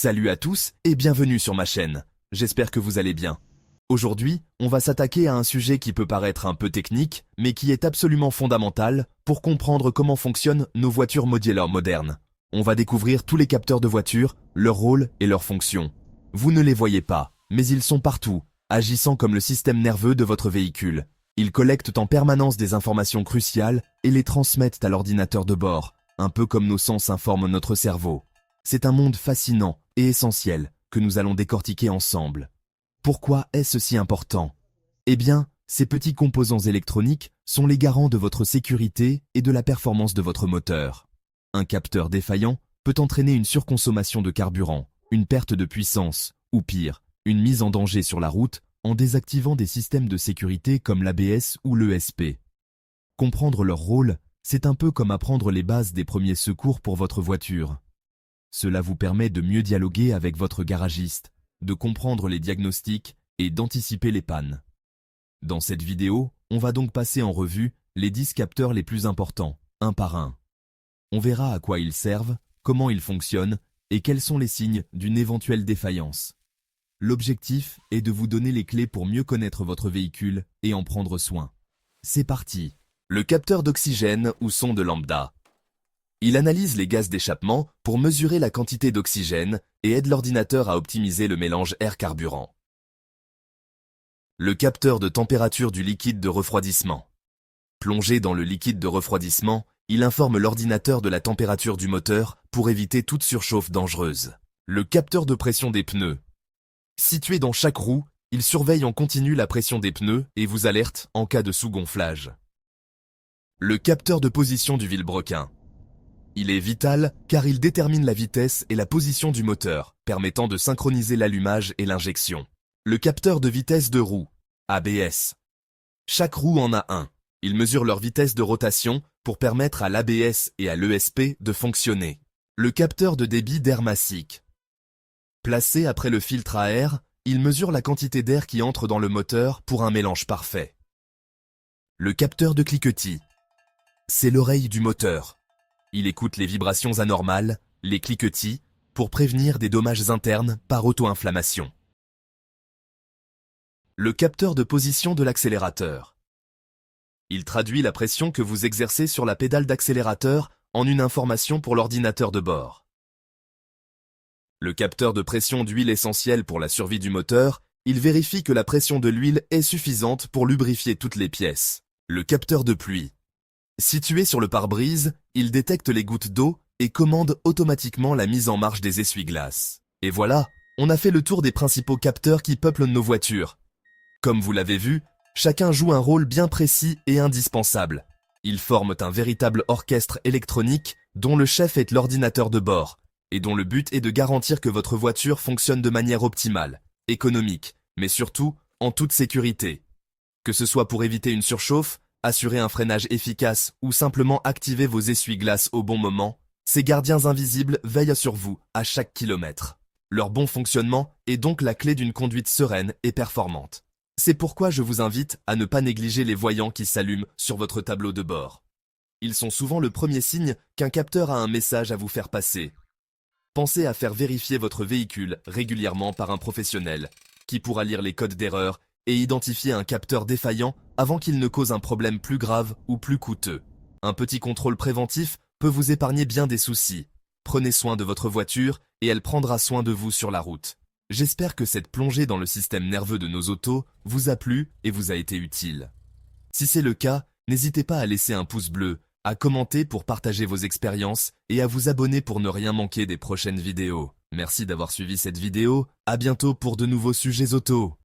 Salut à tous et bienvenue sur ma chaîne. J'espère que vous allez bien. Aujourd'hui, on va s'attaquer à un sujet qui peut paraître un peu technique, mais qui est absolument fondamental pour comprendre comment fonctionnent nos voitures modular modernes. On va découvrir tous les capteurs de voitures, leur rôle et leurs fonctions. Vous ne les voyez pas, mais ils sont partout, agissant comme le système nerveux de votre véhicule. Ils collectent en permanence des informations cruciales et les transmettent à l'ordinateur de bord, un peu comme nos sens informent notre cerveau. C'est un monde fascinant et essentiel que nous allons décortiquer ensemble. Pourquoi est-ce si important? Eh bien, ces petits composants électroniques sont les garants de votre sécurité et de la performance de votre moteur. Un capteur défaillant peut entraîner une surconsommation de carburant, une perte de puissance, ou pire, une mise en danger sur la route en désactivant des systèmes de sécurité comme l'ABS ou l'ESP. Comprendre leur rôle, c'est un peu comme apprendre les bases des premiers secours pour votre voiture. Cela vous permet de mieux dialoguer avec votre garagiste, de comprendre les diagnostics et d'anticiper les pannes. Dans cette vidéo, on va donc passer en revue les 10 capteurs les plus importants, un par un. On verra à quoi ils servent, comment ils fonctionnent et quels sont les signes d'une éventuelle défaillance. L'objectif est de vous donner les clés pour mieux connaître votre véhicule et en prendre soin. C'est parti. Le capteur d'oxygène ou sonde lambda. Il analyse les gaz d'échappement pour mesurer la quantité d'oxygène et aide l'ordinateur à optimiser le mélange air-carburant. Le capteur de température du liquide de refroidissement. Plongé dans le liquide de refroidissement, il informe l'ordinateur de la température du moteur pour éviter toute surchauffe dangereuse. Le capteur de pression des pneus. Situé dans chaque roue, il surveille en continu la pression des pneus et vous alerte en cas de sous-gonflage. Le capteur de position du vilebrequin. Il est vital car il détermine la vitesse et la position du moteur, permettant de synchroniser l'allumage et l'injection. Le capteur de vitesse de roue, ABS. Chaque roue en a un. Il mesure leur vitesse de rotation pour permettre à l'ABS et à l'ESP de fonctionner. Le capteur de débit d'air massique. Placé après le filtre à air, il mesure la quantité d'air qui entre dans le moteur pour un mélange parfait. Le capteur de cliquetis. C'est l'oreille du moteur. Il écoute les vibrations anormales, les cliquetis, pour prévenir des dommages internes par auto-inflammation. Le capteur de position de l'accélérateur. Il traduit la pression que vous exercez sur la pédale d'accélérateur en une information pour l'ordinateur de bord. Le capteur de pression d'huile essentielle pour la survie du moteur, il vérifie que la pression de l'huile est suffisante pour lubrifier toutes les pièces. Le capteur de pluie. Situé sur le pare-brise, il détecte les gouttes d'eau et commande automatiquement la mise en marche des essuie-glaces. Et voilà, on a fait le tour des principaux capteurs qui peuplent nos voitures. Comme vous l'avez vu, chacun joue un rôle bien précis et indispensable. Ils forment un véritable orchestre électronique dont le chef est l'ordinateur de bord, et dont le but est de garantir que votre voiture fonctionne de manière optimale, économique, mais surtout en toute sécurité. Que ce soit pour éviter une surchauffe, assurer un freinage efficace ou simplement activer vos essuie-glaces au bon moment, ces gardiens invisibles veillent sur vous à chaque kilomètre. Leur bon fonctionnement est donc la clé d'une conduite sereine et performante. C'est pourquoi je vous invite à ne pas négliger les voyants qui s'allument sur votre tableau de bord. Ils sont souvent le premier signe qu'un capteur a un message à vous faire passer. Pensez à faire vérifier votre véhicule régulièrement par un professionnel, qui pourra lire les codes d'erreur et identifier un capteur défaillant avant qu'il ne cause un problème plus grave ou plus coûteux. Un petit contrôle préventif peut vous épargner bien des soucis. Prenez soin de votre voiture et elle prendra soin de vous sur la route. J'espère que cette plongée dans le système nerveux de nos autos vous a plu et vous a été utile. Si c'est le cas, n'hésitez pas à laisser un pouce bleu, à commenter pour partager vos expériences et à vous abonner pour ne rien manquer des prochaines vidéos. Merci d'avoir suivi cette vidéo, à bientôt pour de nouveaux sujets auto.